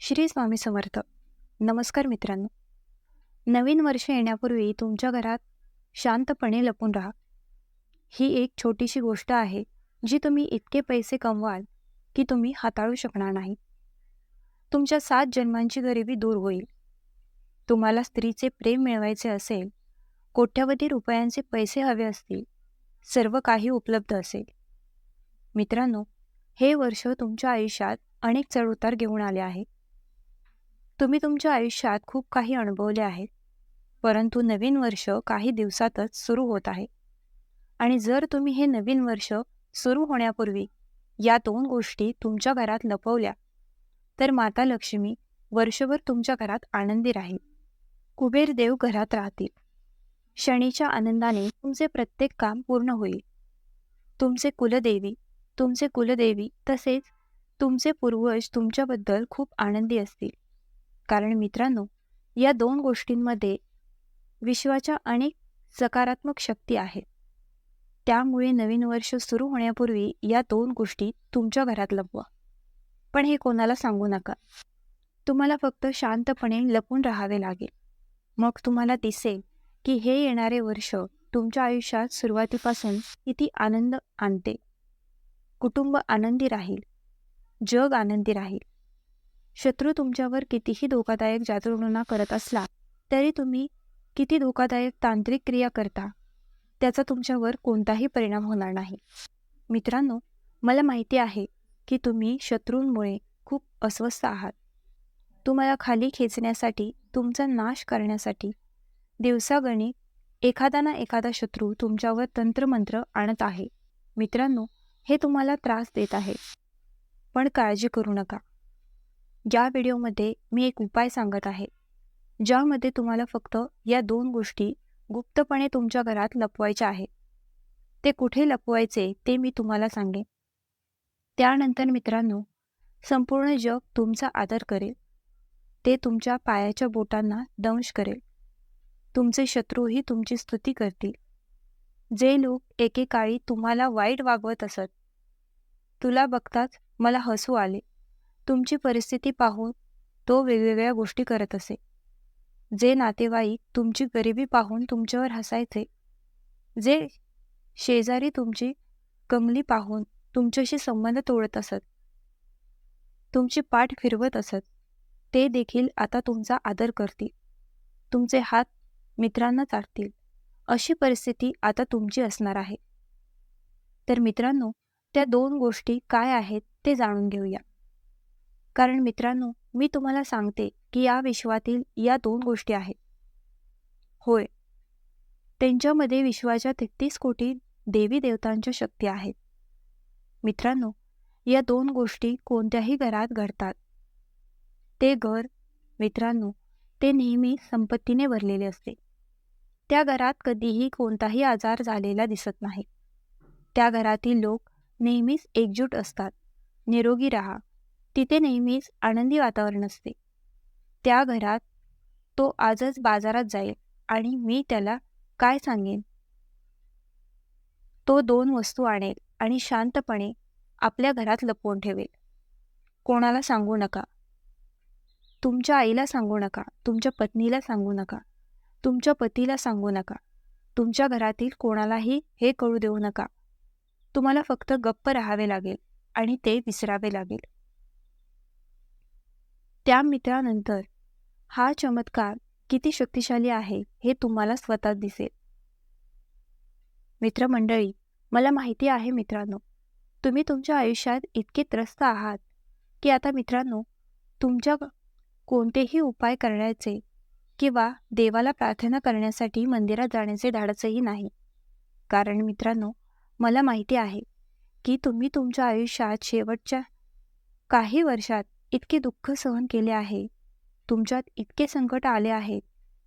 श्री स्वामी समर्थ. नमस्कार मित्रांनो. नवीन वर्ष येण्यापूर्वी तुमच्या घरात शांतपणे लपून राहा. ही एक छोटीशी गोष्ट आहे जी तुम्ही इतके पैसे कमवाल की तुम्ही हाताळू शकणार नाही. तुमच्या 7 जन्मांची गरिबी दूर होईल. तुम्हाला स्त्रीचे प्रेम मिळवायचे असेल, कोट्यवधी रुपयांचे पैसे हवे असतील, सर्व काही उपलब्ध असेल. मित्रांनो, हे वर्ष तुमच्या आयुष्यात अनेक चढउतार घेऊन आले आहे. तुम्ही तुमच्या आयुष्यात खूप काही अनुभवले आहे, परंतु नवीन वर्ष काही दिवसातच सुरू होत आहे. आणि जर तुम्ही हे नवीन वर्ष सुरू होण्यापूर्वी या 2 गोष्टी तुमच्या घरात लपवल्या, तर माता लक्ष्मी वर्षभर तुमच्या घरात आनंदी राहील. कुबेर देव घरात राहतील. शनीच्या आनंदाने तुमचे प्रत्येक काम पूर्ण होईल. तुमचे कुलदेवी तसेच तुमचे पूर्वज तुमच्याबद्दल खूप आनंदी असतील. कारण मित्रांनो, या 2 गोष्टींमध्ये विश्वाच्या अनेक सकारात्मक शक्ती आहेत. त्यामुळे नवीन वर्ष सुरू होण्यापूर्वी या 2 गोष्टी तुमच्या घरात लपवा. पण हे कोणाला सांगू नका. तुम्हाला फक्त शांतपणे लपून राहावे लागेल. मग तुम्हाला दिसेल की हे येणारे वर्ष तुमच्या आयुष्यात सुरुवातीपासून किती आनंद आणते. कुटुंब आनंदी राहील, जग आनंदी राहील. शत्रू तुमच्यावर कितीही धोकादायक जादूटोणा करत असला तरी तुम्ही किती धोकादायक तांत्रिक क्रिया करता, त्याचा तुमच्यावर कोणताही परिणाम होणार नाही. मित्रांनो, मला माहिती आहे की तुम्ही शत्रूंमुळे खूप अस्वस्थ आहात. तुम्हाला खाली खेचण्यासाठी, तुमचा नाश करण्यासाठी दिवसागणिक एखादा ना एखादा शत्रू तुमच्यावर तंत्रमंत्र आणत आहे. मित्रांनो, हे तुम्हाला त्रास देत आहे. पण काळजी करू नका. या व्हिडिओमध्ये मी एक उपाय सांगत आहे, ज्यामध्ये तुम्हाला फक्त या 2 गोष्टी गुप्तपणे तुमच्या घरात लपवायच्या आहेत. ते कुठे लपवायचे ते मी तुम्हाला सांगेन. त्यानंतर मित्रांनो, संपूर्ण जग तुमचा आदर करेल. ते तुमच्या पायाच्या बोटांना दंश करेल. तुमचे शत्रूही तुमची स्तुती करतील. जे लोक एकेकाळी तुम्हाला वाईट वागवत असत, तुला बघताच मला हसू आले, तुमची परिस्थिती पाहून तो वेगवेगळ्या गोष्टी करत असे. जे नातेवाईक तुमची गरिबी पाहून तुमच्यावर हसायचे, जे शेजारी तुमची कमली पाहून तुमच्याशी संबंध तोडत असत, तुमची पाठ फिरवत असत, ते देखील आता तुमचा आदर करतील. तुमचे हात मित्रांना चाटतील. अशी परिस्थिती आता तुमची असणार आहे. तर मित्रांनो, त्या 2 गोष्टी काय आहेत ते जाणून घेऊया. कारण मित्रांनो, मी तुम्हाला सांगते की या विश्वातील या 2 गोष्टी आहेत. होय, त्यांच्यामध्ये विश्वाच्या 33 कोटी देवी देवतांच्या शक्ती आहेत. मित्रांनो, या 2 गोष्टी कोणत्याही घरात घडतात. ते घर, मित्रांनो, ते नेहमी संपत्तीने भरलेले असते. त्या घरात कधीही कोणताही आजार झालेला दिसत नाही. त्या घरातील लोक नेहमीच एकजूट असतात. निरोगी राहा. तिथे नेहमीच आनंदी वातावरण असते. त्या घरात तो आजच बाजारात जाईल आणि मी त्याला काय सांगेन, तो 2 वस्तू आणेल आणि शांतपणे आपल्या घरात लपवून ठेवेल. कोणाला सांगू नका. तुमच्या आईला सांगू नका, तुमच्या पत्नीला सांगू नका, तुमच्या पतीला सांगू नका. तुमच्या घरातील कोणालाही हे कळू देऊ नका. तुम्हाला फक्त गप्प राहावे लागेल आणि ते विसरावे लागेल. त्या मित्रानंतर हा चमत्कार किती शक्तिशाली आहे हे तुम्हाला स्वतः दिसेल. मित्रमंडळी, मला माहिती आहे मित्रांनो, तुम्ही तुमच्या आयुष्यात इतके त्रस्त आहात की आता मित्रांनो, तुमच्या कोणतेही उपाय करण्याचे किंवा देवाला प्रार्थना करण्यासाठी मंदिरात जाण्याचे धाडसही नाही. कारण मित्रांनो, मला माहिती आहे की तुम्ही तुमच्या आयुष्यात शेवटच्या काही वर्षात इतके दुःख सहन केले आहे, तुमच्यात इतके संकट आले आहेत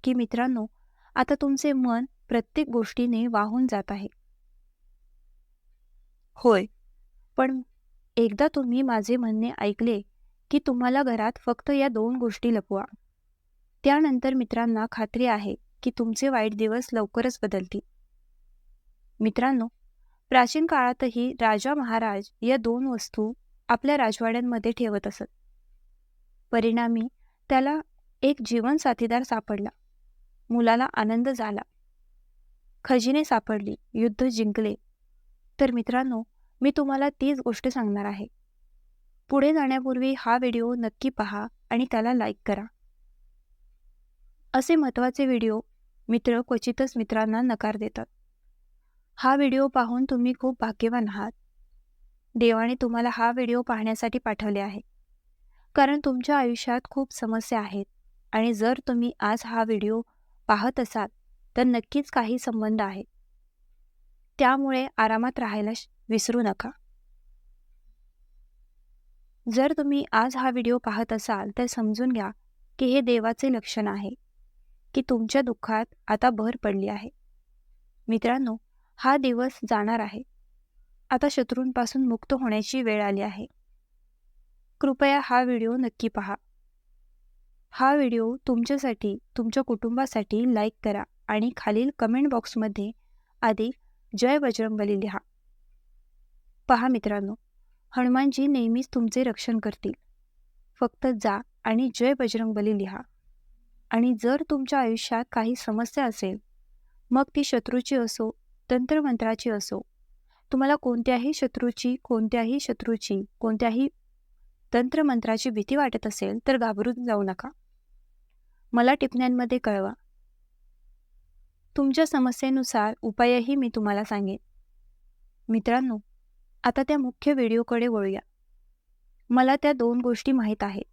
की मित्रांनो, आता तुमचे मन प्रत्येक गोष्टीने वाहून जात आहे. होय, पण एकदा तुम्ही माझे म्हणणे ऐकले की तुम्हाला घरात फक्त या 2 गोष्टी लपवा. त्यानंतर मित्रांना खात्री आहे की तुमचे वाईट दिवस लवकरच बदलतील. मित्रांनो, प्राचीन काळातही राजा महाराज या 2 वस्तू आपल्या राजवाड्यांमध्ये ठेवत असत. परिणामी त्याला एक जीवन साथीदार सापडला. मुलाला आनंद झाला. खजिने सापडली, युद्ध जिंकले. तर मित्रांनो, मी तुम्हाला तीच गोष्ट सांगणार आहे. पुढे जाण्यापूर्वी हा व्हिडिओ नक्की पहा आणि त्याला लाईक करा. असे महत्त्वाचे व्हिडिओ मित्र क्वचितच मित्रांना नकार देतात. हा व्हिडिओ पाहून तुम्ही खूप भाग्यवान आहात. देवाने तुम्हाला हा व्हिडिओ पाहण्यासाठी पाठवले आहे. कारण तुमच्या आयुष्यात खूप समस्या आहेत आणि जर तुम्ही आज हा व्हिडिओ पाहत असाल तर नक्कीच काही संबंध आहेत. त्यामुळे आरामात राहायला विसरू नका. जर तुम्ही आज हा व्हिडिओ पाहत असाल तर समजून घ्या की हे देवाचे लक्षण आहे की तुमच्या दुःखात आता भर पडली आहे. मित्रांनो, हा दिवस जाणार आहे. आता शत्रूंपासून मुक्त होण्याची वेळ आली आहे. कृपया हा व्हिडिओ नक्की पहा. हा व्हिडिओ तुमच्यासाठी, तुमच्या कुटुंबासाठी लाईक करा आणि खालील कमेंट बॉक्समध्ये आधी जय बजरंगबली लिहा. पहा मित्रांनो, हनुमानजी नेहमीच तुमचे रक्षण करतील. फक्त जा आणि जय बजरंगबली लिहा. आणि जर तुमच्या आयुष्यात काही समस्या असेल, मग ती शत्रूची असो, तंत्रमंत्राची असो, तुम्हाला कोणत्याही शत्रूची, कोणत्याही तंत्रमंत्राची भीती वाटत असेल तर घाबरून जाऊ नका. मला टिप्पण्यांमध्ये कळवा. तुमच्या समस्येनुसार उपायही मी तुम्हाला सांगेन. मित्रांनो, आता त्या मुख्य व्हिडिओकडे वळूया. मला त्या 2 गोष्टी माहीत आहेत.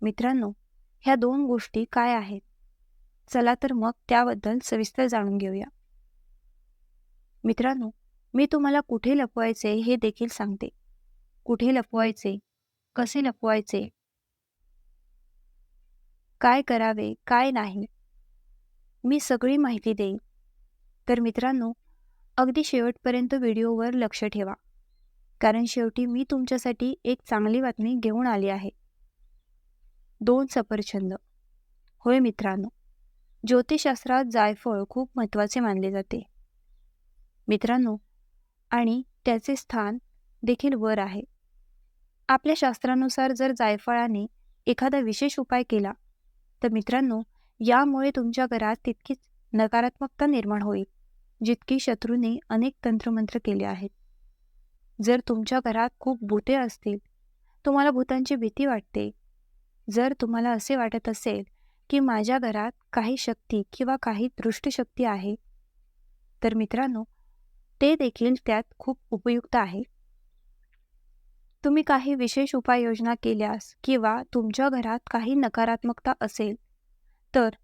मित्रांनो, ह्या 2 गोष्टी काय आहेत? चला तर मग त्याबद्दल सविस्तर जाणून घेऊया. मित्रांनो, मी तुम्हाला कुठे लपवायचे हे देखील सांगते. कुठे लपवायचे, कसे लपवायचे, काय करावे, काय नाही, मी सगळी माहिती देईन. तर मित्रांनो, अगदी शेवटपर्यंत व्हिडिओवर लक्ष ठेवा. कारण शेवटी मी तुमच्यासाठी एक चांगली बातमी घेऊन आली आहे. 2 सफरचंद. होय मित्रांनो, ज्योतिषशास्त्रात जायफळ खूप महत्त्वाचे मानले जाते. मित्रांनो, आणि त्याचे स्थान देखील वर आहे. आपल्या शास्त्रानुसार जर जायफळाने एखादा विशेष उपाय केला तर मित्रांनो, यामुळे तुमच्या घरात तितकीच नकारात्मकता निर्माण होईल जितकी शत्रूने अनेक तंत्रमंत्र केले आहेत. जर तुमच्या घरात खूप भूते असतील, तुम्हाला भूतांची भीती वाटते, जर तुम्हाला असे वाटत असेल की माझ्या घरात काही शक्ती किंवा काही दृष्ट शक्ती आहे, तर मित्रांनो, ते देखील त्यात खूप उपयुक्त आहे. तुम्ही काही विशेष उपाययोजना केल्यास किंवा तुमच्या घरात काही नकारात्मकता असेल, तर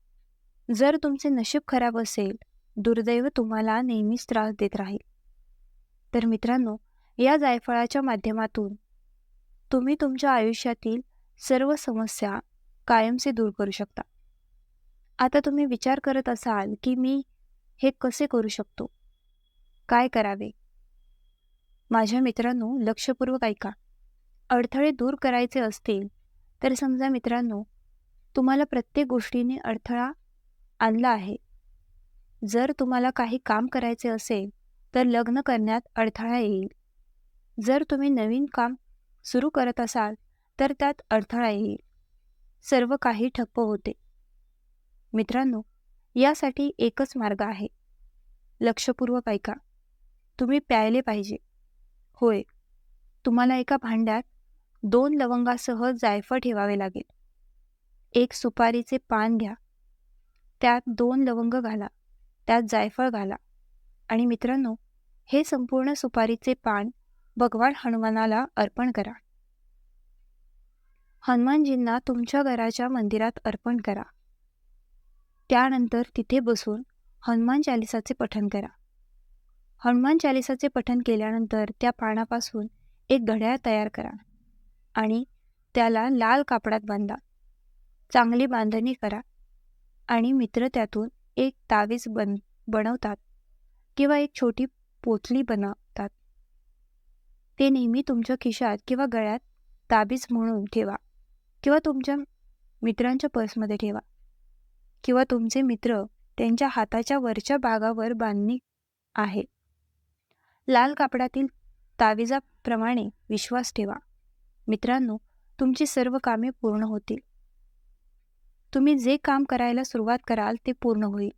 जर तुमचे नशीब खराब असेल, दुर्दैव तुम्हाला नेहमीच त्रास देत राहील. तर मित्रांनो, या जायफळाच्या माध्यमातून तुम्ही तुमच्या आयुष्यातील सर्व समस्या कायमचे दूर करू शकता. आता तुम्ही विचार करत असाल की मी हे कसे करू शकतो? काय करावे? माझ्या मित्रांनो, लक्षपूर्वक ऐका. अडथळे दूर करायचे असतील तर समजा मित्रांनो, तुम्हाला प्रत्येक गोष्टीने अडथळा आणला आहे. जर तुम्हाला काही काम करायचे असेल तर लग्न करण्यात अडथळा येईल. जर तुम्ही नवीन काम सुरू करत असाल तर त्यात अडथळा येईल. सर्व काही ठप्प होते. मित्रांनो, यासाठी एकच मार्ग आहे. लक्षपूर्वक ऐका. तुम्ही प्यायले पाहिजे. होय, तुम्हाला एका भांड्यात 2 लवंगासह जायफळ ठेवावे लागेल. एक सुपारीचे पान घ्या. त्यात 2 लवंग घाला. त्यात जायफळ घाला. आणि मित्रांनो, हे संपूर्ण सुपारीचे पान भगवान हनुमानाला अर्पण करा. हनुमानजींना तुमच्या घराच्या मंदिरात अर्पण करा. त्यानंतर तिथे बसून हनुमान चालिसाचे पठण करा. हनुमान चालिसाचे पठण केल्यानंतर त्या पानापासून एक घड्याळ तयार करा आणि त्याला लाल कापडात बांधा. चांगली बांधणी करा आणि मित्र त्यातून एक तावीज बनवतात किंवा एक छोटी पोटली बनवतात. ते नेहमी तुमच्या खिशात किंवा गळ्यात ताबीज म्हणून ठेवा किंवा तुमच्या मित्रांच्या पर्समध्ये ठेवा किंवा तुमचे मित्र त्यांच्या हाताच्या वरच्या भागावर बांधणी आहे. लाल कापडातील ताविजाप्रमाणे विश्वास ठेवा. मित्रांनो, तुमची सर्व कामे पूर्ण होतील. तुम्ही जे काम करायला सुरुवात कराल ते पूर्ण होईल.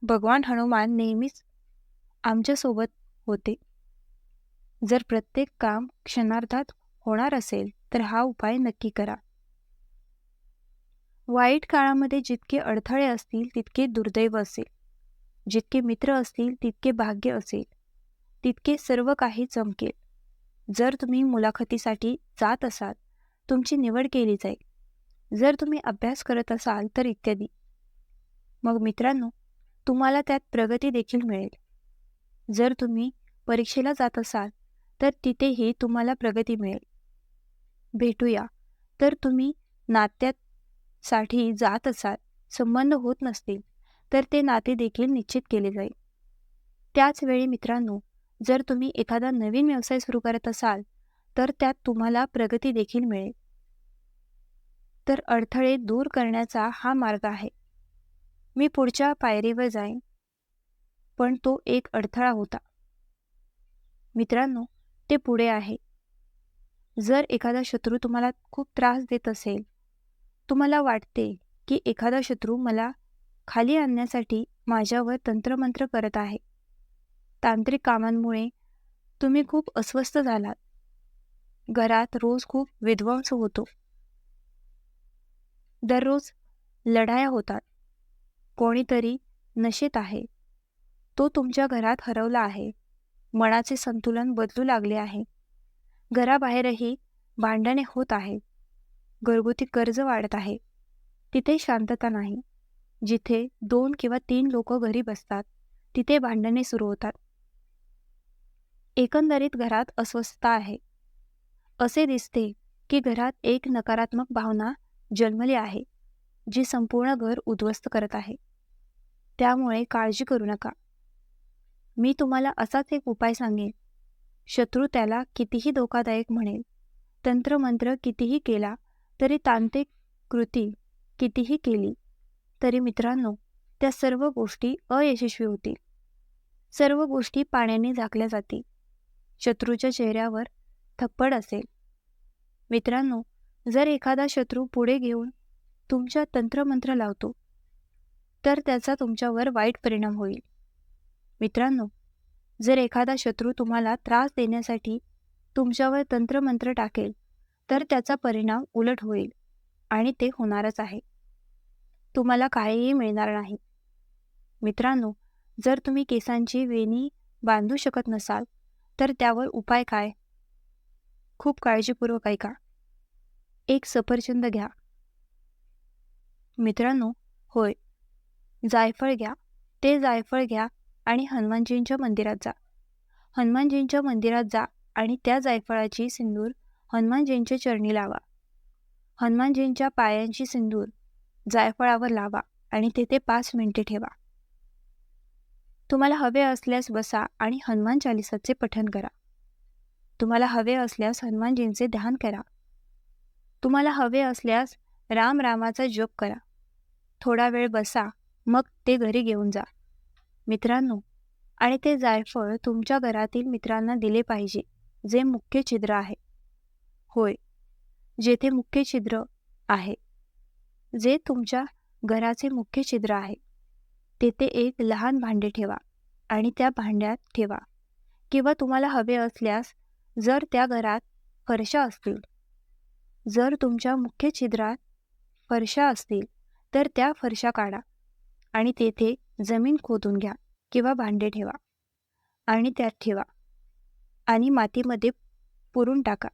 भगवान हनुमान नेहमीच आमच्यासोबत होते. जर प्रत्येक काम क्षणार्धात होणार असेल तर हा उपाय नक्की करा. वाईट काळामध्ये जितके अडथळे असतील तितके दुर्दैव असेल. जितके मित्र असतील तितके भाग्य असेल. तितके सर्व काही चमकेल. जर तुम्ही मुलाखतीसाठी जात असाल, तुमची निवड केली जाईल. जर तुम्ही अभ्यास करत असाल तर इत्यादी. मग मित्रांनो, तुम्हाला त्यात प्रगती देखील मिळेल. जर तुम्ही परीक्षेला जात असाल तर तिथेही तुम्हाला प्रगती मिळेल. भेटूया. तर तुम्ही नात्यासाठी जात असाल, संबंध होत नसतील तर ते नाते देखील निश्चित केले जाईल. त्याच वेळी मित्रांनो, जर तुम्ही एखादा नवीन व्यवसाय सुरू करत असाल तर त्यात तुम्हाला प्रगती देखील मिळेल. तर अडथळे दूर करण्याचा हा मार्ग आहे. मी पुढच्या पायरीवर जाईन, पण तो एक अडथळा होता. मित्रांनो, ते पुढे आहे. जर एखादा शत्रू तुम्हाला खूप त्रास देत असेल, तुम्हाला वाटते की एखादा शत्रू मला खाली आणण्यासाठी माझ्यावर तंत्रमंत्र करत आहे. तांत्रिक कामांमुळे तुम्ही खूप अस्वस्थ झालात. घरात रोज खूप विध्वंस होतो. दररोज लढाया होतात. कोणीतरी नशेत आहे. तो तुमच्या घरात हरवला आहे. मनाचे संतुलन बदलू लागले आहे. घराबाहेरही भांडणे होत आहेत. घरगुती कर्ज वाढत आहे. तिथे शांतता नाही. जिथे 2 किंवा 3 लोक घरी बसतात, तिथे भांडणे सुरू होतात. एकंदरीत घरात अस्वस्थता आहे. असे दिसते की घरात एक नकारात्मक भावना जन्मली आहे, जी संपूर्ण घर उद्ध्वस्त करत आहे. त्यामुळे काळजी करू नका. मी तुम्हाला असाच एक उपाय सांगेन. शत्रू त्याला कितीही धोकादायक म्हणेल, तंत्रमंत्र कितीही केला, तरी तांत्रिक कृती कितीही केली, तरी मित्रांनो, त्या सर्व गोष्टी अयशस्वी होतील. सर्व गोष्टी पाण्याने झाकल्या जातील. शत्रूच्या चेहऱ्यावर थप्पड असेल. मित्रांनो, जर एखादा शत्रू पुढे घेऊन तुमच्या तंत्रमंत्र लावतो, तर त्याचा तुमच्यावर वाईट परिणाम होईल. मित्रांनो, जर एखादा शत्रू तुम्हाला त्रास देण्यासाठी तुमच्यावर तंत्रमंत्र टाकेल, तर त्याचा परिणाम उलट होईल आणि ते होणारच आहे. तुम्हाला काहीही मिळणार नाही. मित्रांनो, जर तुम्ही केसांची वेणी बांधू शकत नसाल, तर त्यावर उपाय काय? खूप काळजीपूर्वक ऐका. एक सफरचंद घ्या. मित्रांनो, होय, जायफळ घ्या. ते जायफळ घ्या आणि हनुमानजींच्या मंदिरात जा. हनुमानजींच्या मंदिरात जा आणि त्या जायफळाची सिंदूर हनुमानजींच्या चरणी लावा. हनुमानजींच्या पायांची सिंदूर जायफळावर लावा आणि तेथे 5 मिनिटे ठेवा. तुम्हाला हवे असल्यास बसा आणि हनुमान चालिसाचे पठण करा. तुम्हाला हवे असल्यास हनुमानजींचे ध्यान करा. तुम्हाला हवे असल्यास राम रामाचा जप करा. थोडा वेळ बसा, मग ते घरी घेऊन जा. मित्रांनो, आणि ते जायफळ तुमच्या घरातील मित्रांना दिले पाहिजे, जे मुख्य छिद्र आहे. होय, जेथे मुख्य छिद्र आहे, जे तुमच्या घराचे मुख्य छिद्र आहे, तेथे एक लहान भांडे ठेवा आणि त्या भांड्यात ठेवा. किंवा तुम्हाला हवे असल्यास, जर त्या घरात फरशा असतील, जर तुमच्या मुख्य छिद्रात फरशा असतील, तर त्या फरशा काढा आणि तेथे जमीन खोदून घ्या किंवा भांडे ठेवा आणि त्यात ठेवा आणि मातीमध्ये पुरून टाका.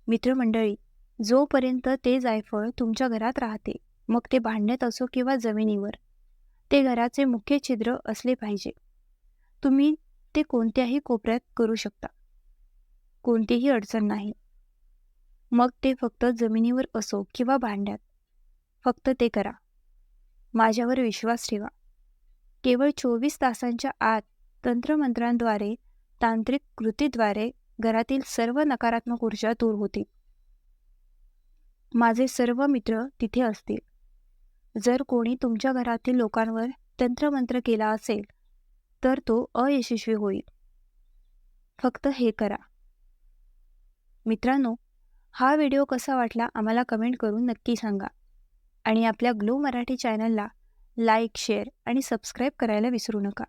मित्रमंडळी, जोपर्यंत ते जायफळ तुमच्या घरात राहते, मग ते भांड्यात असो किंवा जमिनीवर, ते घराचे मुख्य छिद्र असले पाहिजे. तुम्ही ते कोणत्याही कोपऱ्यात करू शकता. कोणतीही अडचण नाही. मग ते फक्त जमिनीवर असो किंवा भांड्यात, फक्त ते करा. माझ्यावर विश्वास ठेवा. केवळ 24 तासांच्या आत तंत्रमंत्रांद्वारे, तांत्रिक कृतीद्वारे घरातील सर्व नकारात्मक ऊर्जा दूर होतील. माझे सर्व मित्र तिथे असतील. जर कोणी तुमच्या घरातील लोकांवर तंत्रमंत्र केला असेल, तर तो अयशस्वी होईल. फक्त हे करा. मित्रांनो, हा व्हिडिओ कसा वाटला आम्हाला कमेंट करून नक्की सांगा. आणि आपल्या ग्लो मराठी चॅनलला लाईक, शेअर आणि सबस्क्राईब करायला विसरू नका.